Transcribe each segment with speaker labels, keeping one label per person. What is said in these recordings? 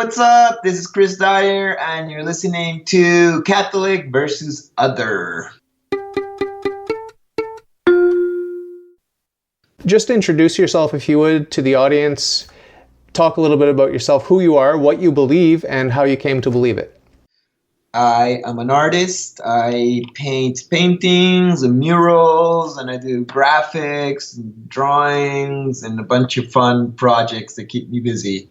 Speaker 1: what's up? This is Chris Dyer, and you're listening to Catholic versus Other.
Speaker 2: Just introduce yourself, if you would, to the audience. Talk a little bit about yourself, who you are, what you believe, and how you came to believe it.
Speaker 1: I am an artist. I paint paintings and murals, and I do graphics, and drawings, and a bunch of fun projects that keep me busy.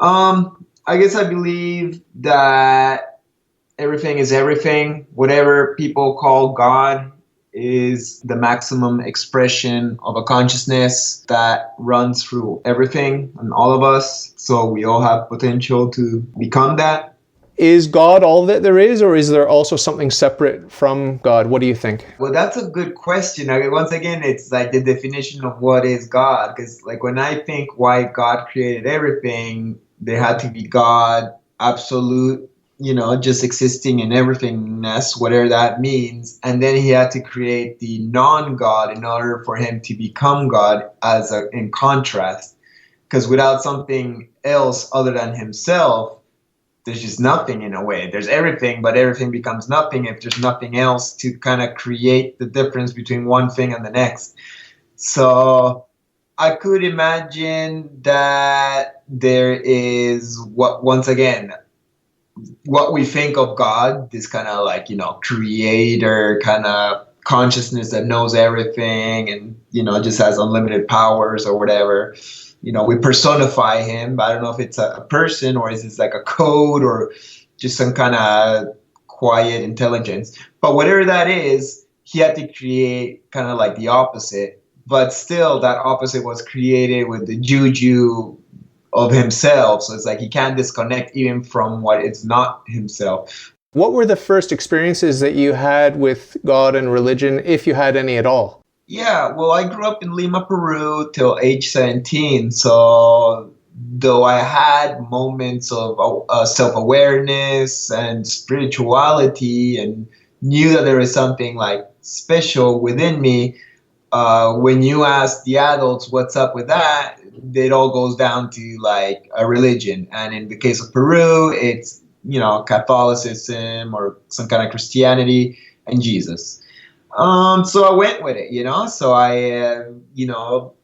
Speaker 1: I guess I believe that everything is everything. Whatever people call God is the maximum expression of a consciousness that runs through everything and all of us. So we all have potential to become that.
Speaker 2: Is God all that there is, or is there also something separate from God? What do you think?
Speaker 1: Well, that's a good question. I mean, once again, it's like the definition of what is God. Because like when I think why God created everything, there had to be God, absolute, just existing in everythingness, whatever that means. And then he had to create the non-God in order for him to become God in contrast. Because without something else other than himself, there's just nothing in a way. There's everything, but everything becomes nothing if there's nothing else to kind of create the difference between one thing and the next. So I could imagine that there is what we think of God, this kind of like, creator kind of consciousness that knows everything and, just has unlimited powers or whatever. We personify him. I don't know if it's a person or is it like a code or just some kind of quiet intelligence. But whatever that is, he had to create kind of like the opposite. But still, that opposite was created with the juju of himself. So it's like he can't disconnect even from what is not himself.
Speaker 2: What were the first experiences that you had with God and religion, if you had any at all?
Speaker 1: Yeah, well, I grew up in Lima, Peru till age 17. So though I had moments of self-awareness and spirituality and knew that there was something like special within me, when you ask the adults what's up with that, it all goes down to like a religion. And in the case of Peru, it's, Catholicism or some kind of Christianity and Jesus. So I went with it, so I,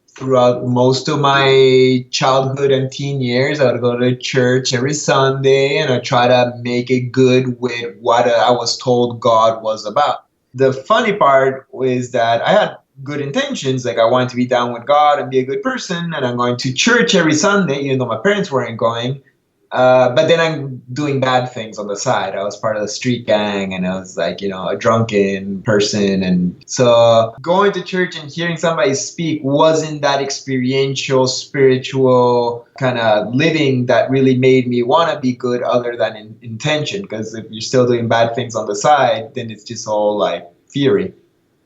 Speaker 1: throughout most of my childhood and teen years, I would go to church every Sunday and I try to make it good with what I was told God was about. The funny part is that I had good intentions, like I wanted to be down with God and be a good person, and I'm going to church every Sunday, even though my parents weren't going. But then I'm doing bad things on the side. I was part of the street gang and I was like, a drunken person. And so going to church and hearing somebody speak wasn't that experiential, spiritual kind of living that really made me want to be good other than intention. Because if you're still doing bad things on the side, then it's just all like theory.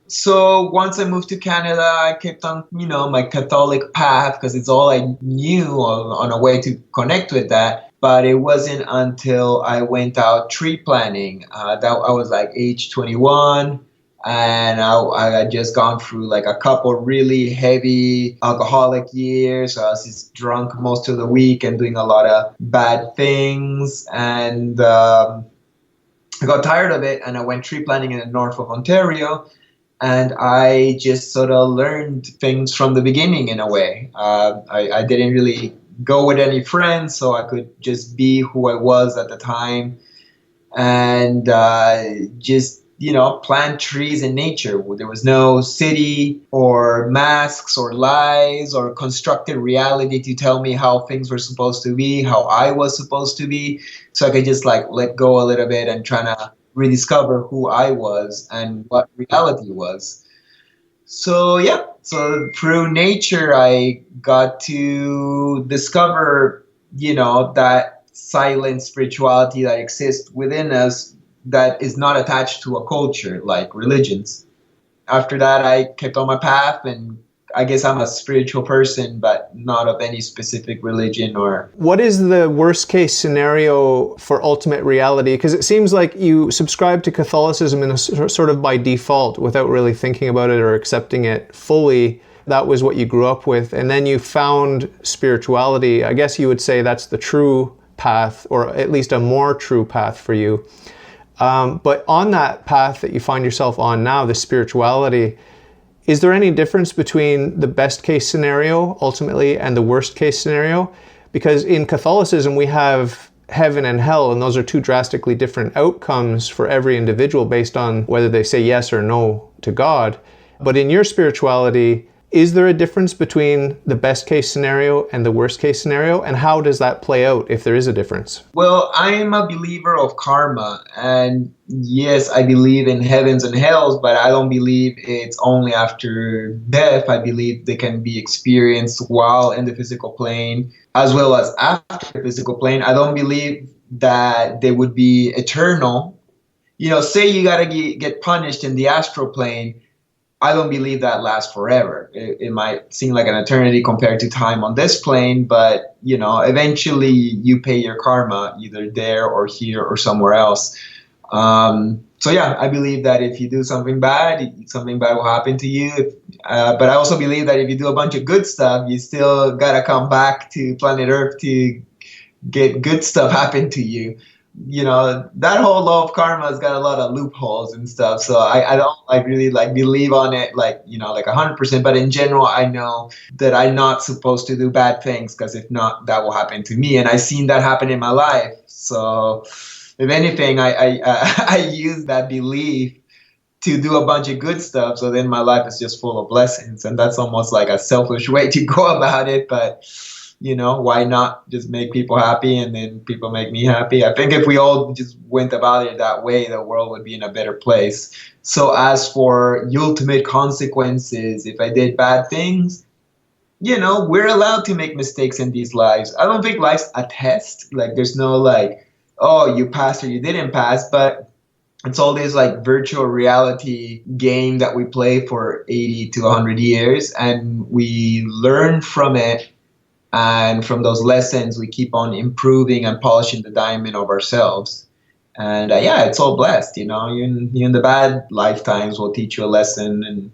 Speaker 1: So once I moved to Canada, I kept on, my Catholic path because it's all I knew on a way to connect with that. But it wasn't until I went out tree planting that I was like age 21. And I had just gone through like a couple really heavy alcoholic years. So I was just drunk most of the week and doing a lot of bad things. And I got tired of it and I went tree planting in the north of Ontario. And I just sort of learned things from the beginning in a way. I didn't really go with any friends, so I could just be who I was at the time and just, plant trees in nature. There was no city or masks or lies or constructed reality to tell me how things were supposed to be, how I was supposed to be. So I could just like let go a little bit and try to rediscover who I was and what reality was. So through nature, I got to discover, that silent spirituality that exists within us that is not attached to a culture like religions. After that, I kept on my path, and I guess I'm a spiritual person, but not of any specific religion or...
Speaker 2: What is the worst case scenario for ultimate reality? Because it seems like you subscribe to Catholicism in a sort of by default without really thinking about it or accepting it fully. that was what you grew up with, and then you found spirituality. I guess you would say that's the true path, or at least a more true path for you. But on that path that you find yourself on now, the spirituality, is there any difference between the best case scenario ultimately and the worst case scenario? Because in Catholicism, we have heaven and hell, and those are two drastically different outcomes for every individual based on whether they say yes or no to God. But in your spirituality, is there a difference between the best case scenario and the worst case scenario? And how does that play out if there is a difference?
Speaker 1: Well, I am a believer of karma. And yes, I believe in heavens and hells, but I don't believe it's only after death. I believe they can be experienced while in the physical plane as well as after the physical plane. I don't believe that they would be eternal. Say you got to get punished in the astral plane. I don't believe that lasts forever. It might seem like an eternity compared to time on this plane, but, eventually you pay your karma either there or here or somewhere else. So yeah, I believe that if you do something bad will happen to you. But I also believe that if you do a bunch of good stuff, you still got to come back to planet Earth to get good stuff happen to you. That whole law of karma has got a lot of loopholes and stuff. So I don't really believe on it 100%. But in general, I know that I'm not supposed to do bad things, because if not, that will happen to me. And I've seen that happen in my life. So if anything, I use that belief to do a bunch of good stuff. So then my life is just full of blessings. And that's almost like a selfish way to go about it. But why not just make people happy and then people make me happy? I think if we all just went about it that way, the world would be in a better place. So as for ultimate consequences, if I did bad things, we're allowed to make mistakes in these lives. I don't think life's a test. There's no oh, you passed or you didn't pass, but it's all this virtual reality game that we play for 80 to 100 years, and we learn from it. And from those lessons, we keep on improving and polishing the diamond of ourselves. And it's all blessed, even the bad lifetimes will teach you a lesson. And,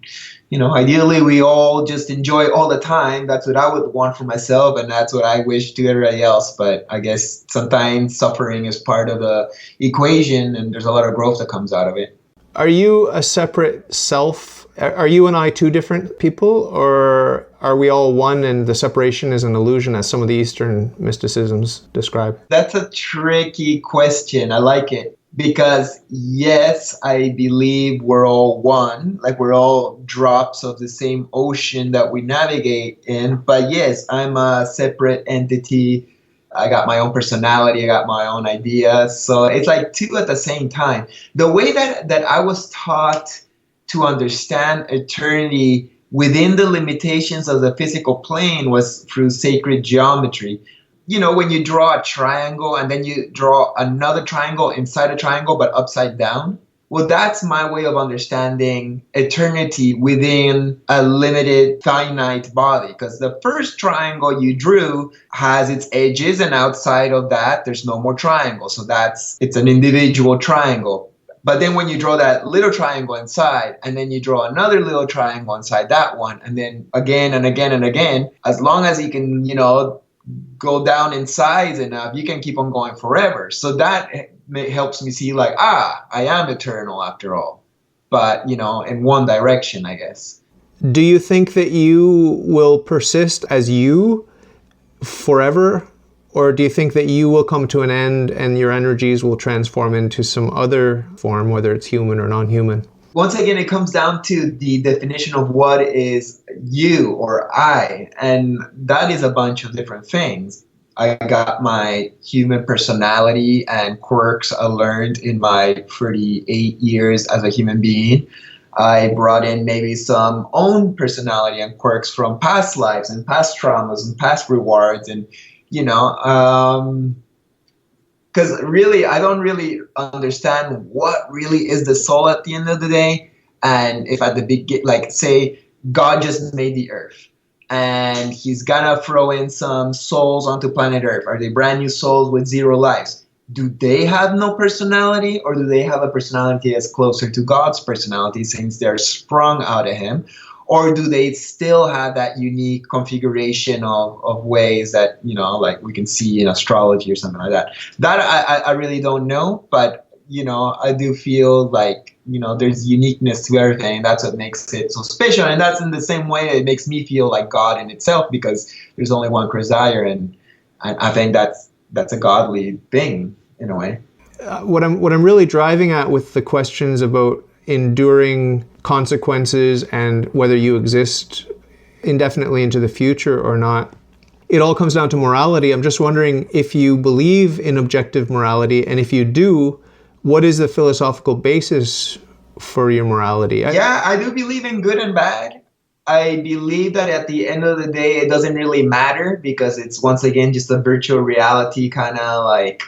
Speaker 1: ideally, we all just enjoy all the time. That's what I would want for myself. And that's what I wish to everybody else. But I guess sometimes suffering is part of the equation, and there's a lot of growth that comes out of it.
Speaker 2: Are you a separate self? Are you and I two different people, or are we all one and the separation is an illusion, as some of the Eastern mysticisms describe?
Speaker 1: That's a tricky question. I like it, because yes, I believe we're all one, we're all drops of the same ocean that we navigate in. But yes, I'm a separate entity. I got my own personality. I got my own ideas. So it's two at the same time. The way that I was taught to understand eternity within the limitations of the physical plane was through sacred geometry. When you draw a triangle and then you draw another triangle inside a triangle but upside down. Well, that's my way of understanding eternity within a limited finite body, because the first triangle you drew has its edges, and outside of that, there's no more triangle. So it's an individual triangle. But then when you draw that little triangle inside, and then you draw another little triangle inside that one, and then again and again and again, as long as you can, go down in size enough, you can keep on going forever. So that helps me see I am eternal after all, but in one direction, I guess.
Speaker 2: Do you think that you will persist as you forever, or do you think that you will come to an end and your energies will transform into some other form, whether it's human or non-human?
Speaker 1: Once again, it comes down to the definition of what is you or I, and that is a bunch of different things. I got my human personality and quirks I learned in my 38 years as a human being. I brought in maybe some own personality and quirks from past lives and past traumas and past rewards, and because really, I don't really understand what really is the soul at the end of the day. And if at the beginning, say God just made the earth and he's gonna throw in some souls onto planet Earth. Are they brand new souls with zero lives? Do they have no personality, or do they have a personality that's closer to God's personality since they're sprung out of him? or do they still have that unique configuration of ways that, like we can see in astrology or something like that? That I really don't know, but I do feel like, there's uniqueness to everything. That's what makes it so special. And that's in the same way it makes me feel like God in itself, because there's only one Chris Dyer, and I think that's a godly thing in a way.
Speaker 2: What I'm really driving at with the questions about enduring consequences and whether you exist indefinitely into the future or not, it all comes down to morality. I'm just wondering if you believe in objective morality, and if you do, what is the philosophical basis for your morality?
Speaker 1: Yeah, I do believe in good and bad. I believe that at the end of the day, it doesn't really matter, because it's, once again, just a virtual reality, kind of like,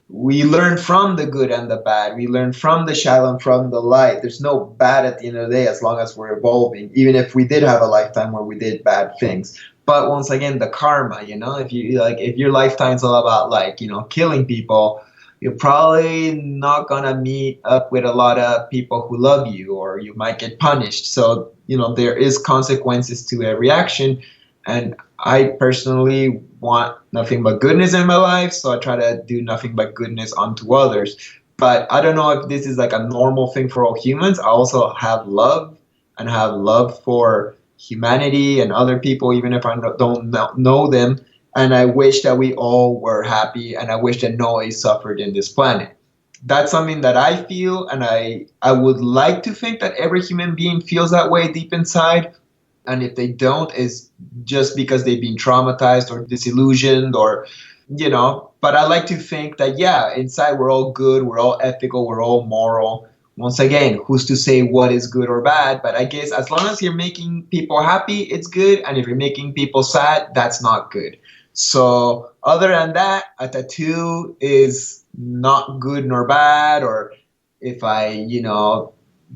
Speaker 1: we learn from the good and the bad. We learn from the shadow and from the light. There's no bad at the end of the day, as long as we're evolving, even if we did have a lifetime where we did bad things. But once again, the karma, if your lifetime's all about, like, killing people, you're probably not going to meet up with a lot of people who love you, or you might get punished. So, there is consequences to every action. And I personally want nothing but goodness in my life, so I try to do nothing but goodness unto others. But I don't know if this is like a normal thing for all humans. I also have love, and have love for humanity and other people, even if I don't know them. And I wish that we all were happy, and I wish that nobody suffered in this planet. That's something that I feel, and I would like to think that every human being feels that way deep inside. And if they don't, it's just because they've been traumatized or disillusioned, or, but I like to think that, yeah, inside we're all good, we're all ethical, we're all moral. Once again, who's to say what is good or bad? But I guess as long as you're making people happy, it's good. And if you're making people sad, that's not good. So other than that, a tattoo is not good nor bad. Or if I,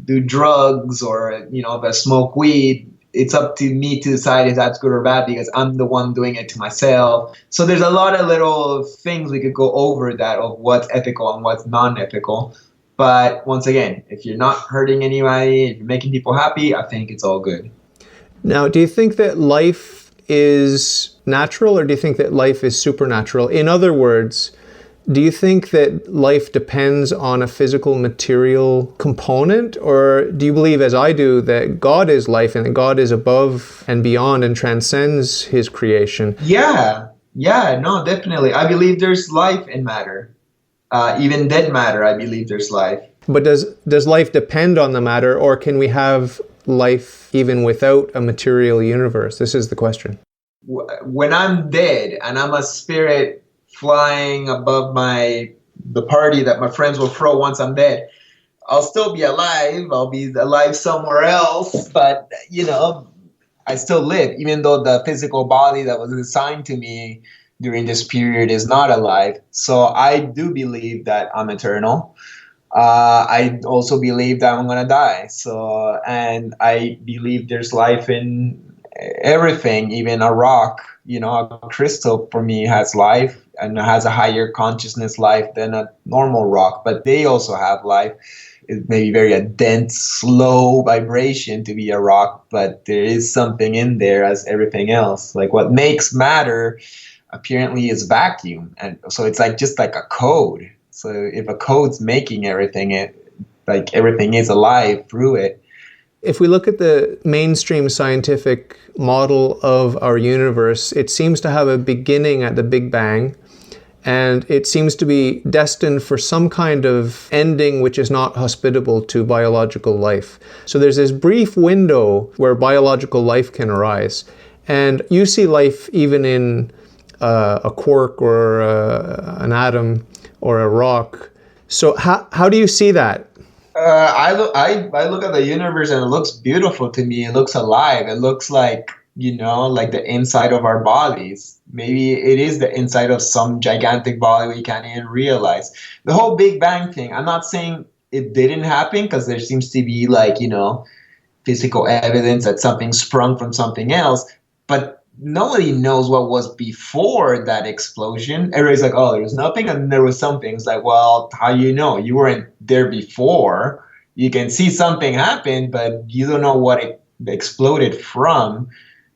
Speaker 1: do drugs, or, if I smoke weed, it's up to me to decide if that's good or bad, because I'm the one doing it to myself. So there's a lot of little things we could go over that, of what's ethical and what's non-ethical. But once again, if you're not hurting anybody, if you're making people happy, I think it's all good.
Speaker 2: Now, do you think that life is natural, or do you think that life is supernatural? In other words, do you think that life depends on a physical material component, or do you believe, as I do, that God is life and that God is above and beyond and transcends his creation?
Speaker 1: Yeah, no, definitely. I believe there's life in matter. Even dead matter, I believe there's life.
Speaker 2: But does life depend on the matter, or can we have life even without a material universe? This is the question.
Speaker 1: When I'm dead and I'm a spirit flying above the party that my friends will throw once I'm dead, I'll still be alive. I'll be alive somewhere else, but I still live, even though the physical body that was assigned to me during this period is not alive. So I do believe that I'm eternal. I also believe that I'm going to die. So, and I believe there's life in everything, even a rock, a crystal for me has life and has a higher consciousness life than a normal rock, but they also have life. It may be very a dense, slow vibration to be a rock, but there is something in there as everything else. Like what makes matter apparently is vacuum. And so it's just like a code. So if a code's making everything, everything is alive through it.
Speaker 2: If we look at the mainstream scientific model of our universe, it seems to have a beginning at the Big Bang, and it seems to be destined for some kind of ending which is not hospitable to biological life. So there's this brief window where biological life can arise, and you see life even in a quark or an atom or a rock. So how do you see that?
Speaker 1: I look at the universe and it looks beautiful to me. It looks alive. It looks like, like the inside of our bodies. Maybe it is the inside of some gigantic body we can't even realize. The whole Big Bang thing, I'm not saying it didn't happen, because there seems to be physical evidence that something sprung from something else. But nobody knows what was before that explosion. Everybody's like, oh, there was nothing and there was something. It's like, well, how you weren't there before. You can see something happen, but you don't know what it exploded from.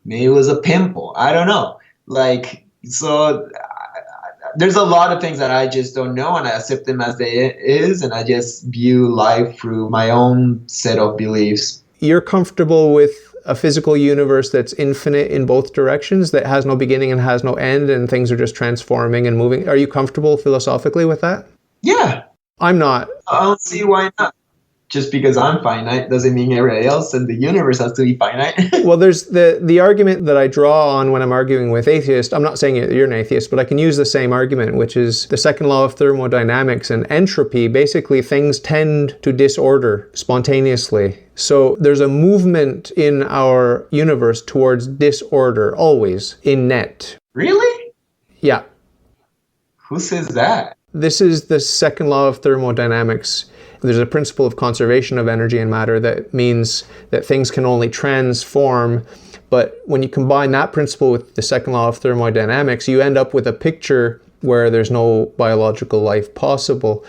Speaker 1: Maybe it was a pimple. I don't know. Like, so there's a lot of things that I just don't know, and I accept them as they is, and I just view life through my own set of beliefs.
Speaker 2: You're comfortable with a physical universe that's infinite in both directions, that has no beginning and has no end, and things are just transforming and moving. Are you comfortable philosophically with that?
Speaker 1: Yeah.
Speaker 2: I'm not.
Speaker 1: I don't see why not. Just because I'm finite doesn't mean everybody else in the universe has to be finite.
Speaker 2: Well, there's the argument that I draw on when I'm arguing with atheists. I'm not saying you're an atheist, but I can use the same argument, which is the second law of thermodynamics and entropy. Basically, things tend to disorder spontaneously. So there's a movement in our universe towards disorder, always, in net.
Speaker 1: Really?
Speaker 2: Yeah.
Speaker 1: Who says that?
Speaker 2: This is the second law of thermodynamics. There's a principle of conservation of energy and matter that means that things can only transform. But when you combine that principle with the second law of thermodynamics, you end up with a picture where there's no biological life possible.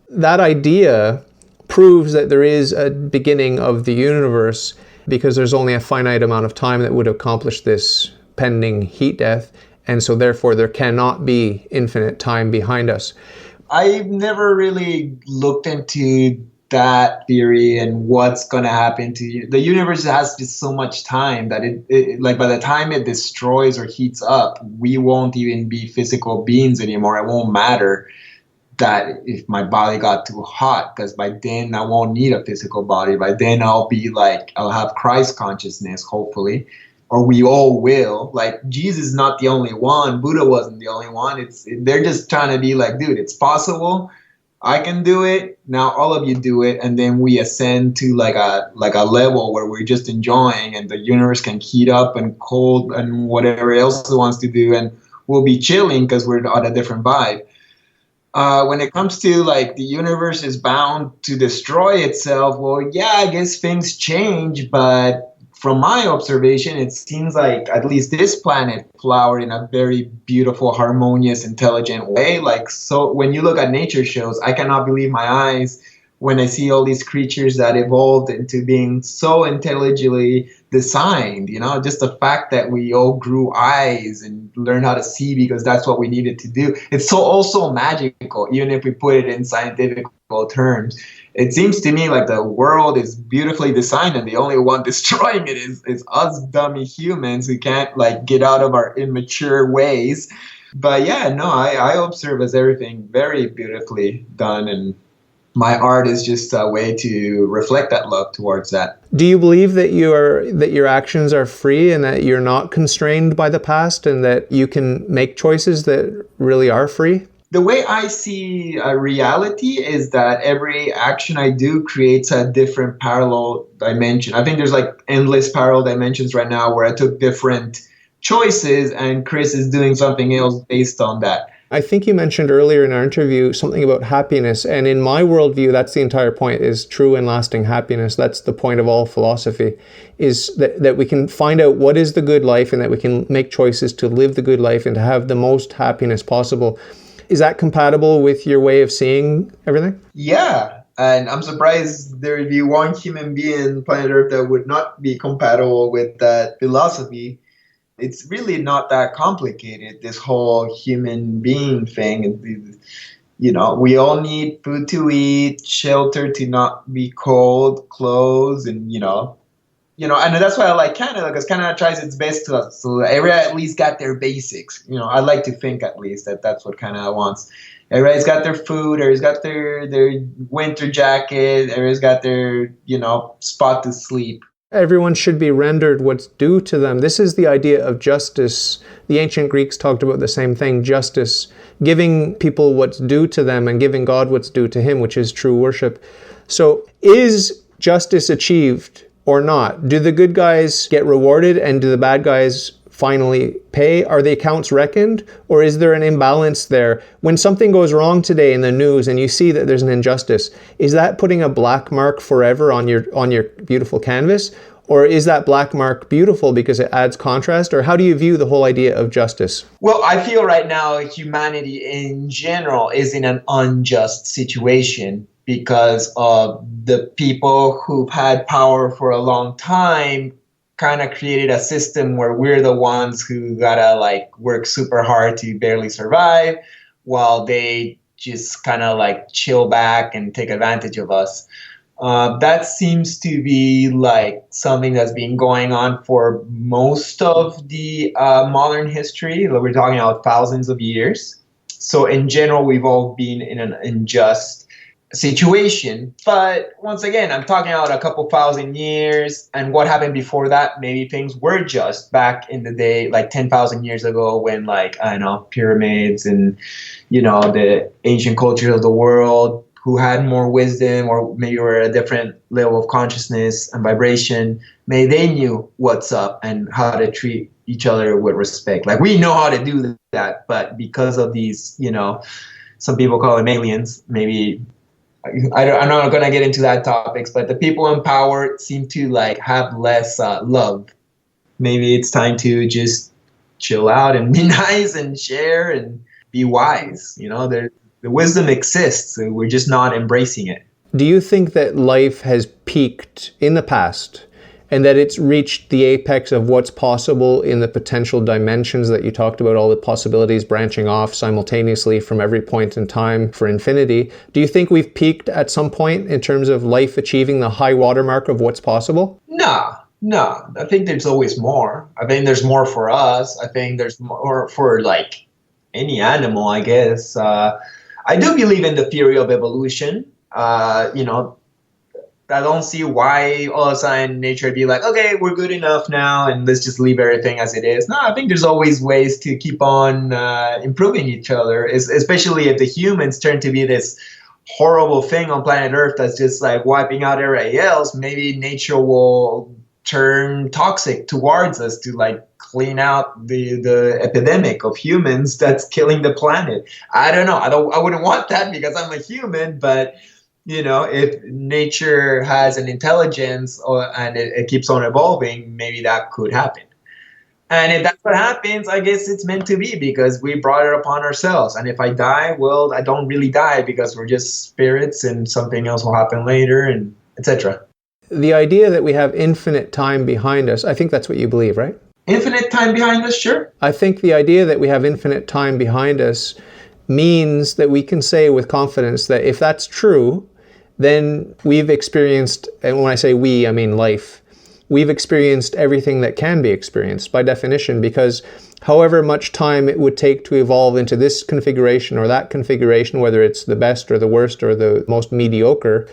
Speaker 2: That idea proves that there is a beginning of the universe because there's only a finite amount of time that would accomplish this pending heat death. And so therefore there cannot be infinite time behind us.
Speaker 1: I've never really looked into that theory and what's going to happen to you. The universe has just so much time that it like by the time it destroys or heats up, we won't even be physical beings anymore. It won't matter that if my body got too hot, because by then I won't need a physical body. By then I'll have Christ consciousness, hopefully. Or we all will. Like, Jesus is not the only one. Buddha wasn't the only one. They're just trying to be like, dude, it's possible. I can do it. Now all of you do it, and then we ascend to like a level where we're just enjoying, and the universe can heat up and cold and whatever else it wants to do, and we'll be chilling because we're on a different vibe. When it comes to like the universe is bound to destroy itself, well, yeah, I guess things change, but from my observation, it seems like at least this planet flowered in a very beautiful, harmonious, intelligent way. Like, so when you look at nature shows, I cannot believe my eyes when I see all these creatures that evolved into being so intelligently designed. You know, just the fact that we all grew eyes and learned how to see because that's what we needed to do. It's so also magical, even if we put it in scientific terms. It seems to me like the world is beautifully designed, and the only one destroying it is us dummy humans who can't like get out of our immature ways. But yeah, no, I observe as everything very beautifully done, and my art is just a way to reflect that love towards that.
Speaker 2: Do you believe that your actions are free and that you're not constrained by the past and that you can make choices that really are free?
Speaker 1: The way I see reality is that every action I do creates a different parallel dimension. I think there's like endless parallel dimensions right now where I took different choices and Chris is doing something else based on that.
Speaker 2: I think you mentioned earlier in our interview something about happiness, and in my worldview, that's the entire point, is true and lasting happiness. That's the point of all philosophy, is that we can find out what is the good life and that we can make choices to live the good life and to have the most happiness possible. Is that compatible with your way of seeing everything?
Speaker 1: Yeah, and I'm surprised there would be one human being on planet Earth that would not be compatible with that philosophy. It's really not that complicated, this whole human being thing. You know, we all need food to eat, shelter to not be cold, clothes, and and that's why I like Canada, because Canada tries its best to us. So everybody at least got their basics. You know, I like to think at least that that's what Canada wants. Everybody's got their food, everybody's got their winter jacket, everybody's got their, spot to sleep.
Speaker 2: Everyone should be rendered what's due to them. This is the idea of justice. The ancient Greeks talked about the same thing, justice, giving people what's due to them and giving God what's due to him, which is true worship. So is justice achieved or not? Do the good guys get rewarded and do the bad guys finally pay? Are the accounts reckoned, or is there an imbalance there? When something goes wrong today in the news and you see that there's an injustice, is that putting a black mark forever on your beautiful canvas? Or is that black mark beautiful because it adds contrast? Or how do you view the whole idea of justice?
Speaker 1: Well, I feel right now humanity in general is in an unjust situation because the people who've had power for a long time kind of created a system where we're the ones who gotta like work super hard to barely survive, while they just kind of like chill back and take advantage of us. That seems to be like something that's been going on for most of the modern history. Like, we're talking about thousands of years. So in general, we've all been in an unjust situation. But once again, I'm talking about a couple thousand years, and what happened before that. Maybe things were just back in the day, like 10,000 years ago, when like, I don't know, pyramids and, the ancient cultures of the world who had more wisdom, or maybe were at a different level of consciousness and vibration, maybe they knew what's up and how to treat each other with respect. Like, we know how to do that, but because of these, some people call them aliens, maybe, I'm not going to get into that topics, but the people in power seem to like have less love. Maybe it's time to just chill out and be nice and share and be wise. The wisdom exists, and we're just not embracing it.
Speaker 2: Do you think that life has peaked in the past and that it's reached the apex of what's possible in the potential dimensions that you talked about, all the possibilities branching off simultaneously from every point in time for infinity? Do you think we've peaked at some point in terms of life achieving the high watermark of what's possible?
Speaker 1: No. I think there's always more. I think there's more for us. I think there's more for like any animal, I guess. I do believe in the theory of evolution. I don't see why all of a sudden nature would be like, okay, we're good enough now and let's just leave everything as it is. No, I think there's always ways to keep on improving each other, especially if the humans turn to be this horrible thing on planet Earth that's just like wiping out everybody else. Maybe nature will turn toxic towards us to like clean out the epidemic of humans that's killing the planet. I don't know. I wouldn't want that because I'm a human, but if nature has an intelligence and it keeps on evolving, maybe that could happen. And if that's what happens, I guess it's meant to be because we brought it upon ourselves. And if I die, well, I don't really die because we're just spirits and something else will happen later, and etc.
Speaker 2: The idea that we have infinite time behind us, I think that's what you believe, right?
Speaker 1: Infinite time behind us, sure.
Speaker 2: I think the idea that we have infinite time behind us means that we can say with confidence that if that's true, then we've experienced, and when I say we, I mean life, we've experienced everything that can be experienced by definition, because however much time it would take to evolve into this configuration or that configuration, whether it's the best or the worst or the most mediocre,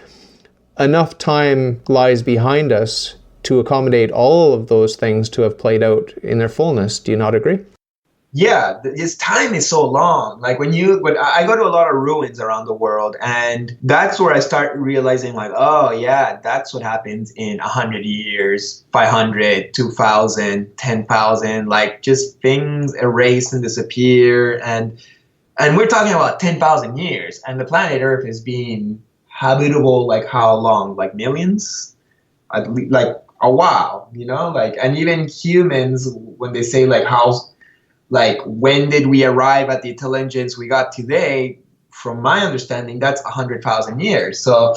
Speaker 2: enough time lies behind us to accommodate all of those things to have played out in their fullness. Do you not agree?
Speaker 1: Yeah, this time is so long. Like when I go to a lot of ruins around the world, and that's where I start realizing like, oh yeah, that's what happens in 100 years, 500, 2,000, 10,000, like just things erase and disappear. And we're talking about 10,000 years, and the planet Earth is being habitable like how long? Like millions? Like a while, like, and even humans, when they say like like when did we arrive at the intelligence we got today, from my understanding, that's 100,000 years. So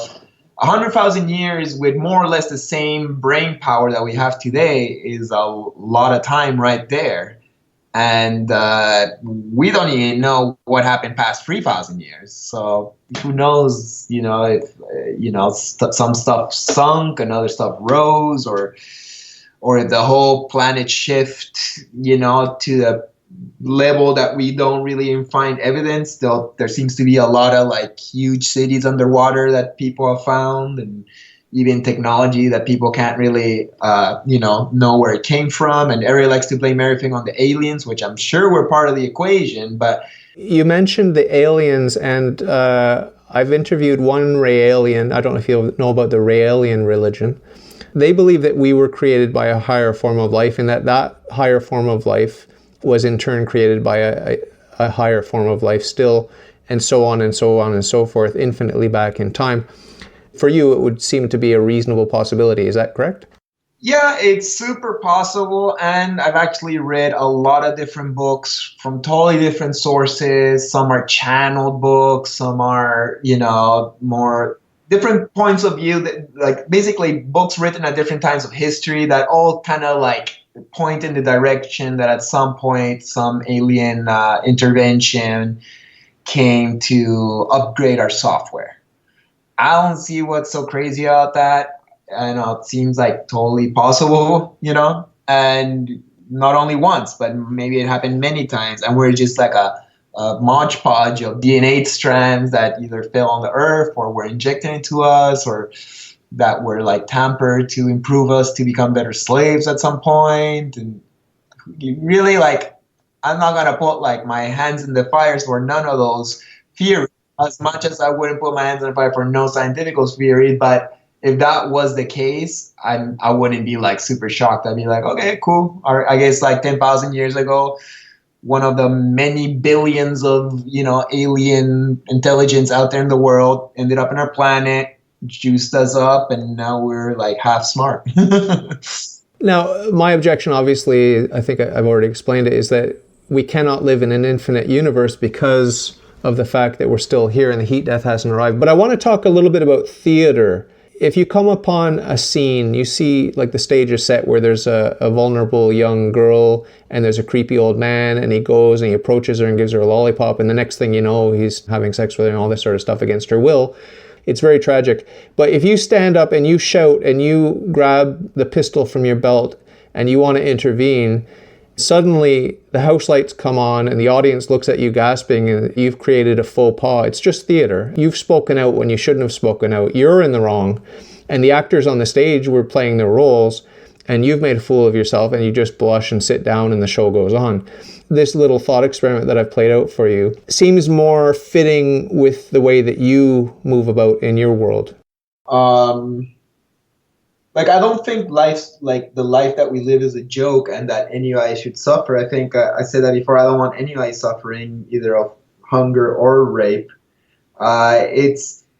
Speaker 1: 100,000 years with more or less the same brain power that we have today is a lot of time right there. And we don't even know what happened past 3,000 years. So who knows, if, some stuff sunk and other stuff rose, or if the whole planet shift, to the level that we don't really find evidence. There seems to be a lot of like huge cities underwater that people have found, and even technology that people can't really, know where it came from. And everybody likes to blame everything on the aliens, which I'm sure were part of the equation. But
Speaker 2: you mentioned the aliens, and I've interviewed one Raelian. I don't know if you know about the Raelian religion. They believe that we were created by a higher form of life, and that higher form of life was in turn created by a higher form of life still, and so on and so on and so forth, infinitely back in time. For you, it would seem to be a reasonable possibility. Is that correct?
Speaker 1: Yeah, it's super possible. And I've actually read a lot of different books from totally different sources. Some are channeled books. Some are, more different points of view that like basically books written at different times of history that all kind of like point in the direction that at some point some alien intervention came to upgrade our software. I don't see what's so crazy about that. I know it seems like totally possible, and not only once, but maybe it happened many times, and we're just like a Mod Podge of DNA strands that either fell on the earth or were injected into us or that were like tampered to improve us to become better slaves at some point. And really, like, I'm not gonna put like my hands in the fires for none of those theories, as much as I wouldn't put my hands in the fire for no scientific theory. But if that was the case, I wouldn't be like super shocked. I'd be like, okay, cool. Or I guess like 10,000 years ago, one of the many billions of alien intelligence out there in the world ended up on our planet, juiced us up, and now we're like half smart.
Speaker 2: Now, my objection, obviously, I think I've already explained it, is that we cannot live in an infinite universe because of the fact that we're still here and the heat death hasn't arrived. But I want to talk a little bit about theater. If you come upon a scene, you see like the stage is set where there's a vulnerable young girl and there's a creepy old man, and he goes and he approaches her and gives her a lollipop, and the next thing you know, he's having sex with her and all this sort of stuff against her will. It's very tragic. But if you stand up and you shout and you grab the pistol from your belt and you want to intervene, suddenly the house lights come on and the audience looks at you gasping and you've created a faux pas. It's just theater. You've spoken out when you shouldn't have spoken out. You're in the wrong. And the actors on the stage were playing their roles, and you've made a fool of yourself, and you just blush and sit down and the show goes on. This little thought experiment that I've played out for you seems more fitting with the way that you move about in your world.
Speaker 1: Like, I don't think life's like the life that we live is a joke and that anybody should suffer. I think I said that before. I don't want anybody suffering either of hunger or rape.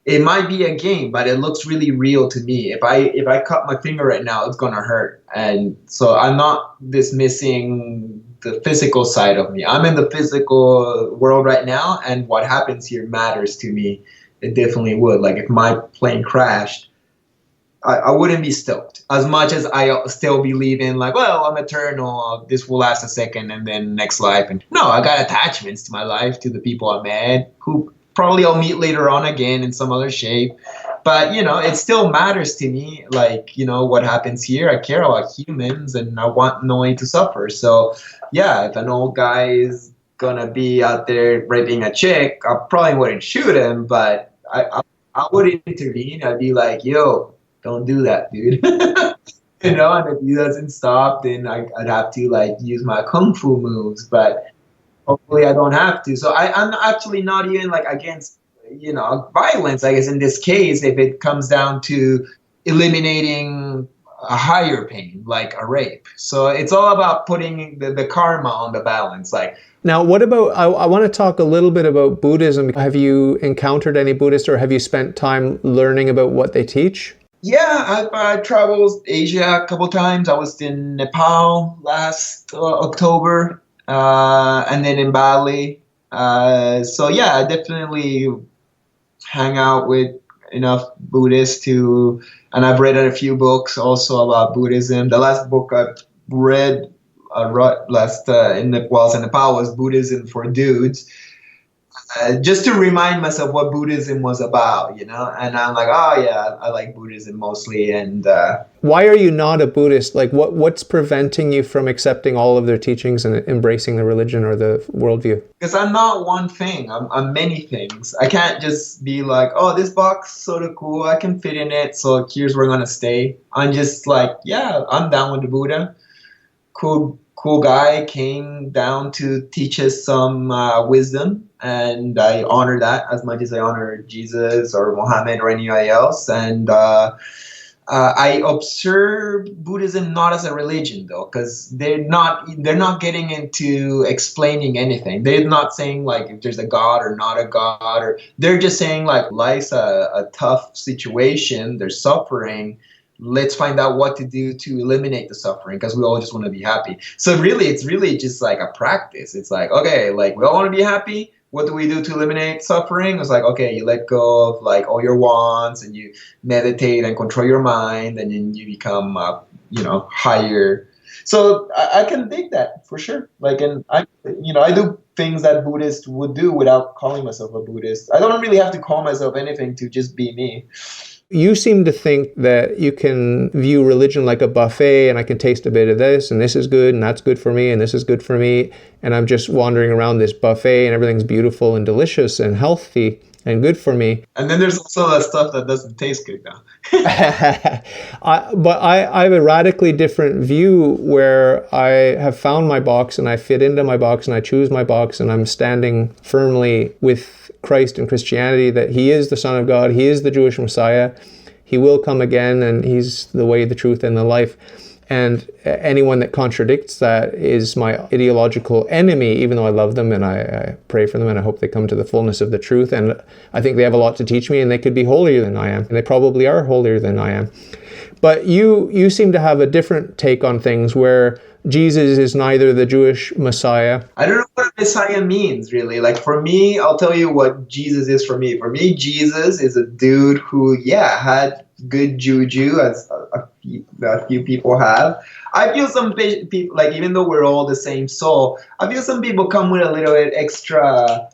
Speaker 1: It might be a game, but it looks really real to me. If I cut my finger right now, it's gonna hurt, and so I'm not dismissing the physical side of me. I'm in the physical world right now, and what happens here matters to me. It definitely would. Like, if my plane crashed, I wouldn't be stoked as much as I still believe in, like, well, I'm eternal. This will last a second and then next life. And no, I got attachments to my life, to the people I met, who probably I'll meet later on again in some other shape. But, it still matters to me, like, what happens here. I care about humans and I want no one to suffer. So, yeah, if an old guy is going to be out there raping a chick, I probably wouldn't shoot him, but I would intervene. I'd be like, yo, don't do that, dude. And if he doesn't stop, then I'd have to like use my kung fu moves, but hopefully I don't have to. So I'm actually not even like against, violence, I guess, in this case, if it comes down to eliminating a higher pain, like a rape. So it's all about putting the karma on the balance. Like,
Speaker 2: now, what about, I want to talk a little bit about Buddhism. Have you encountered any Buddhists, or have you spent time learning about what they teach?
Speaker 1: Yeah, I've traveled Asia a couple times. I was in Nepal last October, and then in Bali. So yeah, I definitely hang out with enough Buddhists and I've read a few books also about Buddhism. The last book I read while I was in Nepal was Buddhism for Dudes. Just to remind myself what Buddhism was about, and I'm like, oh yeah, I like Buddhism mostly. And
Speaker 2: why are you not a Buddhist? Like, what's preventing you from accepting all of their teachings and embracing the religion or the worldview?
Speaker 1: Because I'm not one thing. I'm many things. I can't just be like, oh, this box is sort of cool. I can fit in it. So here's where I'm gonna stay. I'm just like, yeah, I'm down with the Buddha. Cool guy, came down to teach us some wisdom, and I honor that as much as I honor Jesus or Muhammad or anybody else. And I observe Buddhism not as a religion, though, because they're not getting into explaining anything. They're not saying like if there's a God or not a God, or they're just saying like life's a tough situation. There's suffering. Let's find out what to do to eliminate the suffering, because we all just want to be happy. So really, it's really just like a practice. It's like, okay, like we all want to be happy. what do we do to eliminate suffering? It's like, okay, you let go of like all your wants and you meditate and control your mind, and then you become, higher. So I can dig that for sure. Like, and I do things that Buddhists would do without calling myself a Buddhist. I don't really have to call myself anything to just be me.
Speaker 2: You seem to think that you can view religion like a buffet, and I can taste a bit of this, and this is good, and that's good for me, and this is good for me, and I'm just wandering around this buffet, and everything's beautiful and delicious and healthy and good for me.
Speaker 1: And then there's also that stuff that doesn't taste good now.
Speaker 2: But I have a radically different view where I have found my box, and I fit into my box, and I choose my box, and I'm standing firmly with Christ and Christianity, that he is the Son of God, he is the Jewish Messiah, he will come again, and he's the way, the truth, and the life. And anyone that contradicts that is my ideological enemy, even though I love them and I pray for them and I hope they come to the fullness of the truth. And I think they have a lot to teach me, and they could be holier than I am. And they probably are holier than I am. But you seem to have a different take on things, where Jesus is neither the Jewish Messiah.
Speaker 1: I don't know what Messiah means, really. Like, for me, I'll tell you what Jesus is for me. For me, Jesus is a dude who, had good juju, as a few people have. I feel some people, like, even though we're all the same soul, I feel some people come with a little bit extra,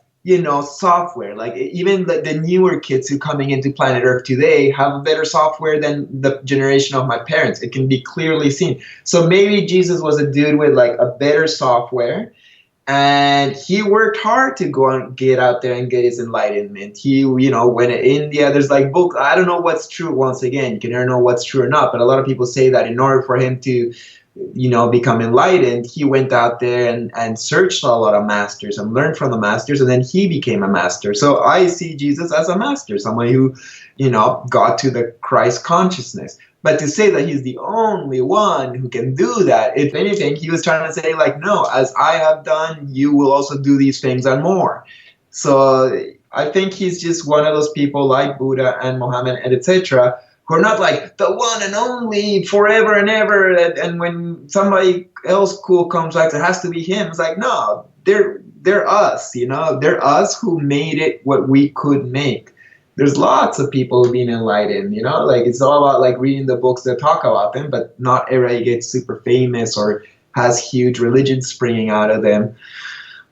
Speaker 1: software. Like, even the newer kids who coming into planet Earth today have better software than the generation of my parents. It can be clearly seen. So maybe Jesus was a dude with like a better software, and he worked hard to go and get out there and get his enlightenment. He, went to India. There's like books. I don't know what's true. Once again, you can never know what's true or not. But a lot of people say that in order for him to become enlightened, he went out there and searched a lot of masters and learned from the masters, and then he became a master. So I see Jesus as a master, someone who, got to the Christ consciousness. But to say that he's the only one who can do that, if anything, he was trying to say, like, no, as I have done, you will also do these things and more. So I think he's just one of those people like Buddha and Muhammad and etc., who are not like the one and only forever and ever. And when somebody else cool comes, like, it has to be him. It's like, no, they're us, they're us who made it what we could make. There's lots of people who've been enlightened, like, it's all about like reading the books that talk about them, but not everybody gets super famous or has huge religion springing out of them.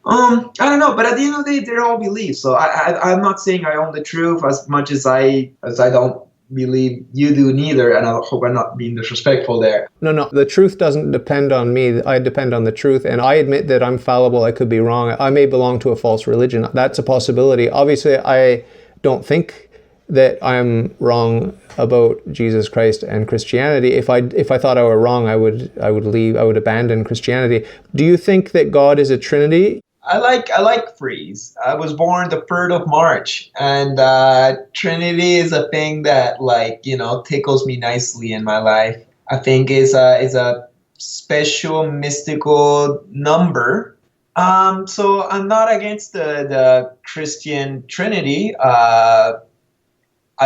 Speaker 1: I don't know, but at the end of the day, they're all beliefs. So I'm not saying I own the truth as much as I don't believe you do neither, and I hope I'm not being disrespectful there.
Speaker 2: No, the truth doesn't depend on me. I depend on the truth, and I admit that I'm fallible. I could be wrong. I may belong to a false religion. That's a possibility. Obviously, I don't think that I'm wrong about Jesus Christ and Christianity. If I thought I were wrong, I would leave. I would abandon Christianity. Do you think that God is a Trinity?
Speaker 1: I like Freeze. I was born the 3rd of March, and Trinity is a thing that, like, tickles me nicely in my life. I think is a special mystical number. So I'm not against the Christian Trinity. I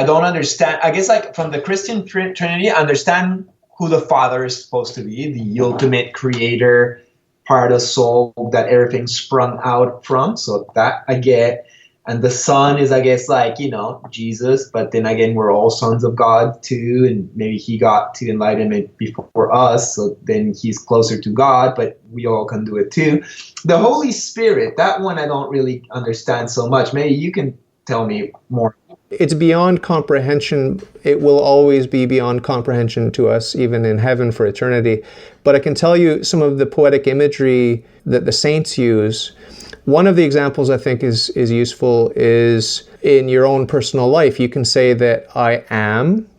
Speaker 1: don't understand. I guess, like, from the Christian Trinity, I understand who the Father is supposed to be, the ultimate creator, part of soul that everything sprung out from. So that I get. And the Son is, I guess, like, Jesus. But then again, we're all sons of God too. And maybe he got to enlightenment before us. So then he's closer to God, but we all can do it too. The Holy Spirit, that one I don't really understand so much. Maybe you can tell me more.
Speaker 2: It's beyond comprehension. It will always be beyond comprehension to us, even in heaven for eternity. But I can tell you some of the poetic imagery that the saints use. One of the examples I think is useful is in your own personal life. You can say that I am,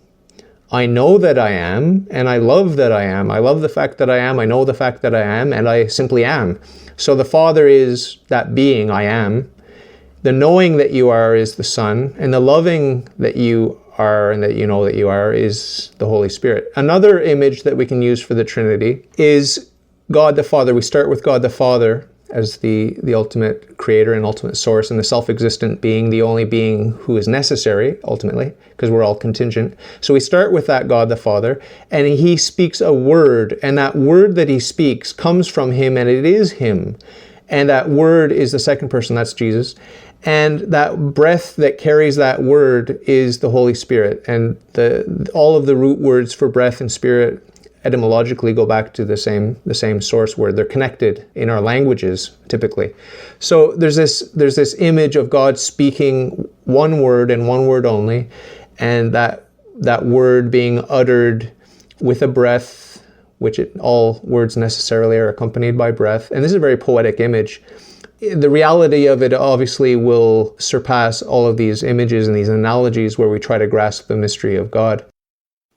Speaker 2: I know that I am, and I love that I am. I love the fact that I am, I know the fact that I am, and I simply am. So the Father is that being, I am. The knowing that you are is the Son, and the loving that you are and that you know that you are is the Holy Spirit. Another image that we can use for the Trinity is God the Father. We start with God the Father as the ultimate creator and ultimate source, and the self-existent being, the only being who is necessary, ultimately, because we're all contingent. So we start with that God the Father, and he speaks a word, and that word that he speaks comes from him, and it is him. And that word is the second person, that's Jesus. And that breath that carries that word is the Holy Spirit. And all of the root words for breath and spirit etymologically go back to the same source word. They're connected in our languages, typically. So there's this image of God speaking one word and one word only, and that word being uttered with a breath, which all words necessarily are accompanied by breath. And this is a very poetic image. The reality of it obviously will surpass all of these images and these analogies where we try to grasp the mystery of God.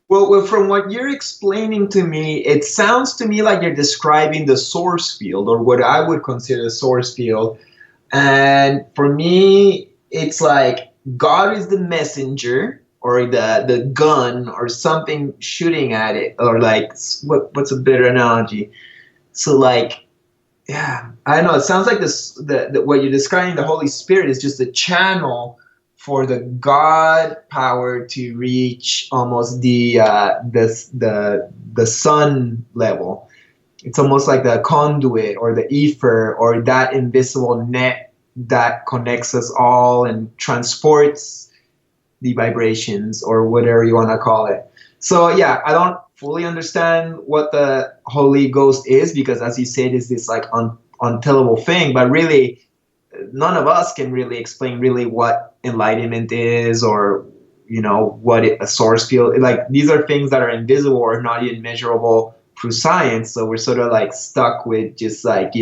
Speaker 1: Well, from what you're explaining to me, it sounds to me like you're describing the source field, or what I would consider the source field. And for me, it's like God is the messenger, or the gun, or something shooting at it, or like, what's a better analogy? So like, yeah, I don't know. It sounds like what you're describing, the Holy Spirit, is just a channel for the God power to reach almost the sun level. It's almost like the conduit or the ether or that invisible net that connects us all and transports the vibrations or whatever you want to call it. So yeah, I don't fully understand what the Holy Ghost is, because as you said, it's this like untellable thing, but really none of us can really explain really what enlightenment is, or what a source field. Like, these are things that are invisible or not even measurable through science, so we're sort of like stuck with just like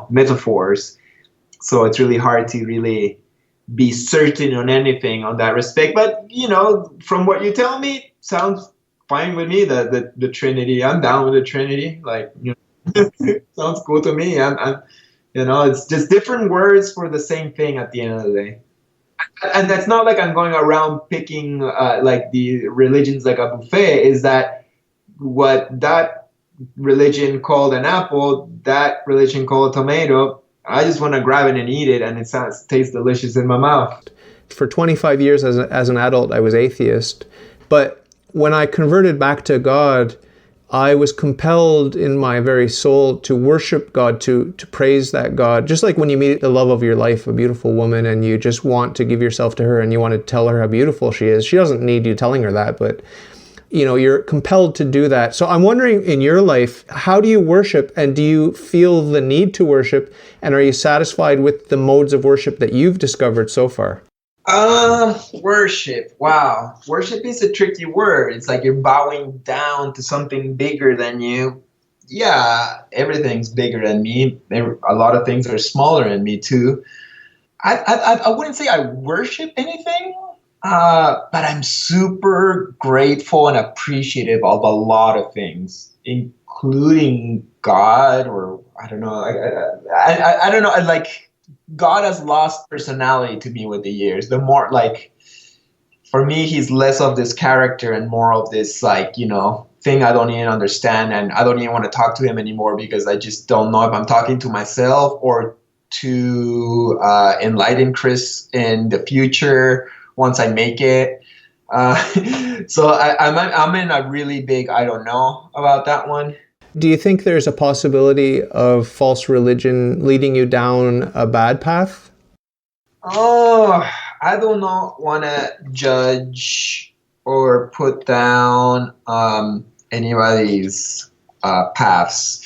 Speaker 1: metaphors. So it's really hard to really be certain on anything on that respect. But from what you tell me, sounds fine with me. The Trinity, I'm down with the Trinity. Like, sounds cool to me. I'm it's just different words for the same thing at the end of the day. And that's not like I'm going around picking like the religions like a buffet. Is that what that religion called an apple, that religion called a tomato? I just want to grab it and eat it, and it tastes delicious in my mouth.
Speaker 2: For 25 years as an adult, I was atheist. But when I converted back to God, I was compelled in my very soul to worship God, to praise that God. Just like when you meet the love of your life, a beautiful woman, and you just want to give yourself to her and you want to tell her how beautiful she is. She doesn't need you telling her that, but you're compelled to do that. So I'm wondering, in your life, how do you worship, and do you feel the need to worship, and are you satisfied with the modes of worship that you've discovered so far?
Speaker 1: Worship. Wow. Worship is a tricky word. It's like you're bowing down to something bigger than you. Yeah, everything's bigger than me. A lot of things are smaller than me too. I wouldn't say I worship anything, but I'm super grateful and appreciative of a lot of things, including God, or I don't know. I don't know. Like, God has lost personality to me with the years. The more, like, for me, he's less of this character and more of this, like, thing I don't even understand. And I don't even want to talk to him anymore, because I just don't know if I'm talking to myself or to enlighten Chris in the future once I make it. So I'm in a really big I don't know about that one.
Speaker 2: Do you think there's a possibility of false religion leading you down a bad path?
Speaker 1: Oh, I do not want to judge or put down anybody's paths.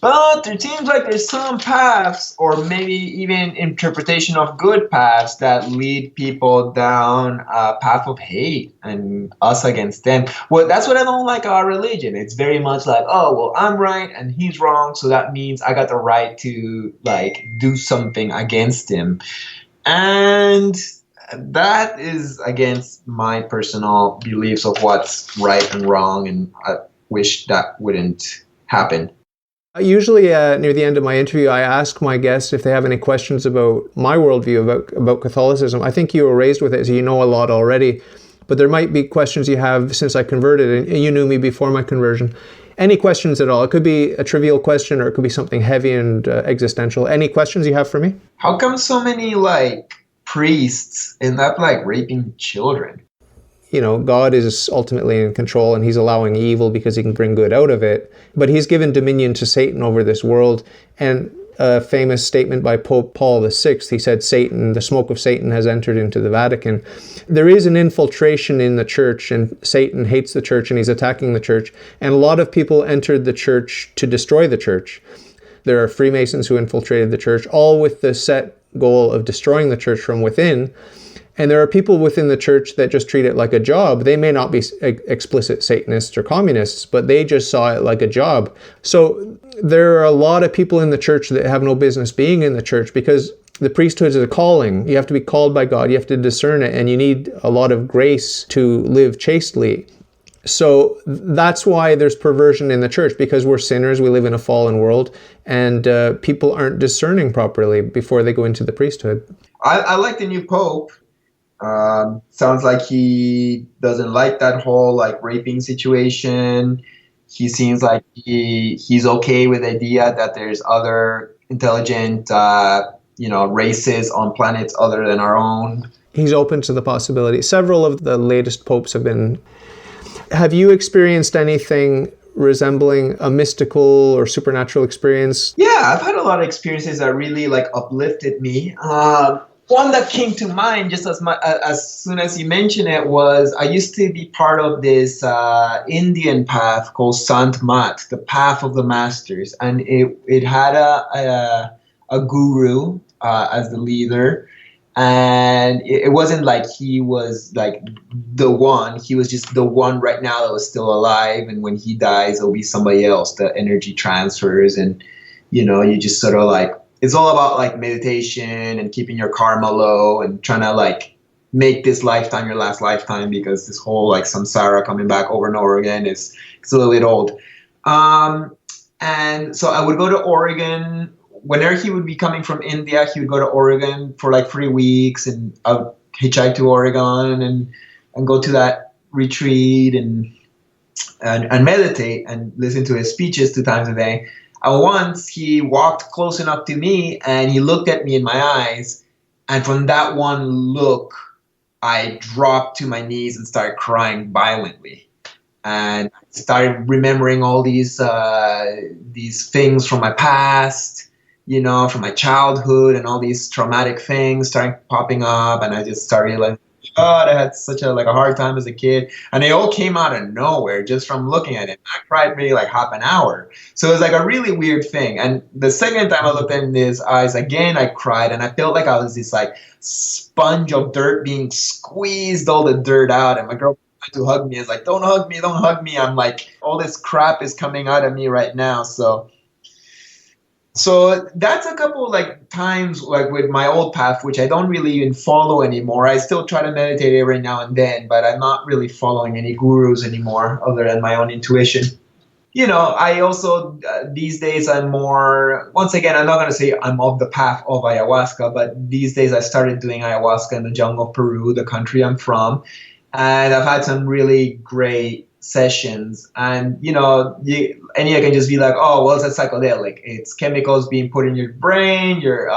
Speaker 1: But there seems like there's some paths, or maybe even interpretation of good paths, that lead people down a path of hate and us against them. Well, that's what I don't like about religion. It's very much like, oh, well, I'm right and he's wrong, so that means I got the right to like do something against him. And that is against my personal beliefs of what's right and wrong, and I wish that wouldn't happen.
Speaker 2: Usually near the end of my interview, I ask my guests if they have any questions about my worldview, about Catholicism. I think you were raised with it, so you know a lot already. But there might be questions you have since I converted, and you knew me before my conversion. Any questions at all? It could be a trivial question, or it could be something heavy and existential. Any questions you have for me?
Speaker 1: How come so many like priests end up like raping children?
Speaker 2: God is ultimately in control, and he's allowing evil because he can bring good out of it. But he's given dominion to Satan over this world. And a famous statement by Pope Paul VI. He said, the smoke of Satan has entered into the Vatican. There is an infiltration in the church, and Satan hates the church and he's attacking the church. And a lot of people entered the church to destroy the church. There are Freemasons who infiltrated the church, all with the set goal of destroying the church from within. And there are people within the church that just treat it like a job. They may not be explicit Satanists or communists, but they just saw it like a job. So there are a lot of people in the church that have no business being in the church, because the priesthood is a calling. You have to be called by God. You have to discern it, and you need a lot of grace to live chastely. So that's why there's perversion in the church, because we're sinners, we live in a fallen world, and people aren't discerning properly before they go into the priesthood.
Speaker 1: I like the new Pope. Sounds like he doesn't like that whole like raping situation. He seems like he's okay with the idea that there's other intelligent races on planets other than our own.
Speaker 2: He's open to the possibility. Several of the latest popes have been. Have you experienced anything resembling a mystical or supernatural experience?
Speaker 1: Yeah, I've had a lot of experiences that really like uplifted me. One that came to mind just as soon as you mentioned it was I used to be part of this Indian path called Sant Mat, the Path of the Masters, and it had a guru as the leader, and it wasn't like he was like the one. He was just the one right now that was still alive, and when he dies, it'll be somebody else. The energy transfers, and you just sort of like. It's all about like meditation and keeping your karma low and trying to like make this lifetime your last lifetime, because this whole like samsara coming back over and over again it's a little bit old. And so I would go to Oregon whenever he would be coming from India. He would go to Oregon for like 3 weeks, and I would hitchhike to Oregon and go to that retreat and meditate and listen to his speeches 2 times a day. And once he walked close enough to me and he looked at me in my eyes, and from that one look, I dropped to my knees and started crying violently, and started remembering all these things from my past, from my childhood, and all these traumatic things started popping up, and I just started like, God, I had such a hard time as a kid, and they all came out of nowhere just from looking at it. I cried maybe like half an hour, so it was like a really weird thing. And the second time I looked in his eyes again, I cried, and I felt like I was this like sponge of dirt being squeezed all the dirt out. And my girl tried to hug me. It's like, don't hug me, don't hug me. I'm like, all this crap is coming out of me right now. So that's a couple like times like with my old path, which I don't really even follow anymore. I still try to meditate every now and then, but I'm not really following any gurus anymore other than my own intuition. I also, these days I'm more, once again, I'm not going to say I'm off the path of ayahuasca, but these days I started doing ayahuasca in the jungle of Peru, the country I'm from. And I've had some really great sessions, and and you can just be like, oh well, it's a psychedelic, it's chemicals being put in your brain, your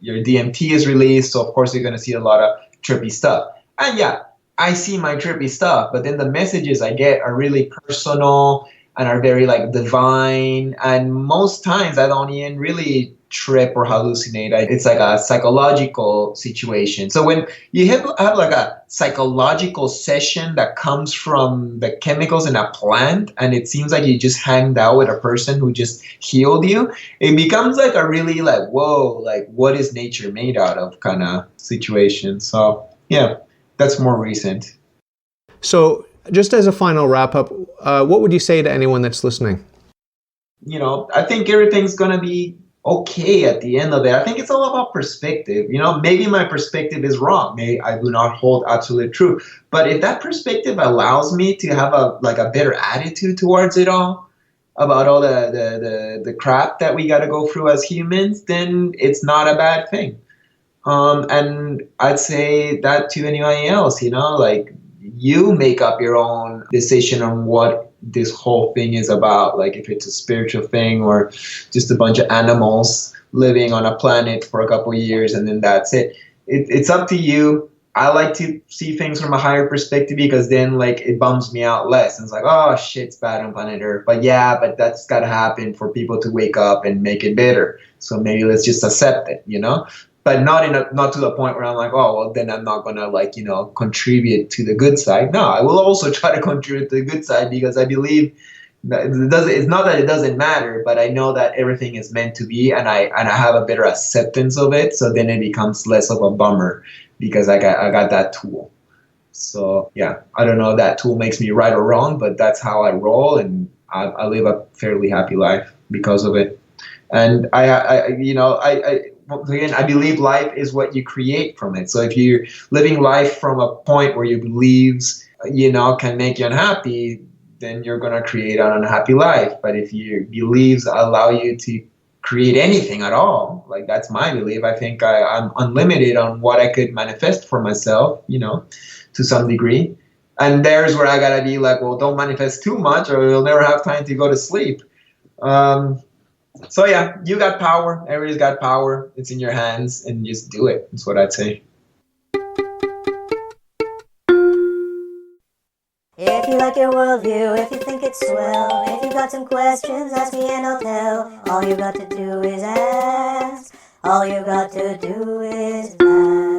Speaker 1: DMT is released, so of course you're going to see a lot of trippy stuff. And yeah, I see my trippy stuff, but then the messages I get are really personal and are very like divine, and most times I don't even really trip or hallucinate. It's like a psychological situation. So when you have like a psychological session that comes from the chemicals in a plant, and it seems like you just hanged out with a person who just healed you, it becomes like a really like, whoa, like what is nature made out of kind of situation. So yeah, that's more recent.
Speaker 2: So just as a final wrap up, what would you say to anyone that's listening?
Speaker 1: I think everything's going to be okay at the end of it. I think it's all about perspective. Maybe my perspective is wrong. Maybe I do not hold absolute truth. But if that perspective allows me to have a better attitude towards it all, about all the crap that we got to go through as humans, then it's not a bad thing. And I'd say that to anybody else, like you make up your own decision on what this whole thing is about, like if it's a spiritual thing or just a bunch of animals living on a planet for a couple of years and then that's it. It's up to you. I like to see things from a higher perspective, because then like it bums me out less. And it's like, oh shit, it's bad on planet Earth. But that's got to happen for people to wake up and make it better. So maybe let's just accept it, but not to the point where I'm like, oh, well, then I'm not gonna like, contribute to the good side. No, I will also try to contribute to the good side because I believe that it's not that it doesn't matter, but I know that everything is meant to be, and I have a better acceptance of it. So then it becomes less of a bummer because I got that tool. So yeah, I don't know if that tool makes me right or wrong, but that's how I roll, and I live a fairly happy life because of it. And again, I believe life is what you create from it. So if you're living life from a point where you believes, can make you unhappy, then you're going to create an unhappy life. But if your beliefs allow you to create anything at all, like that's my belief, I think I'm unlimited on what I could manifest for myself, to some degree. And there's where I got to be like, well, don't manifest too much or you'll never have time to go to sleep. So yeah, you got power. Everybody's got power. It's in your hands, and just do it. That's what I'd say.
Speaker 3: If you like your worldview, if you think it's swell, if you got some questions, ask me and I'll tell. All you got to do is ask. All you got to do is ask.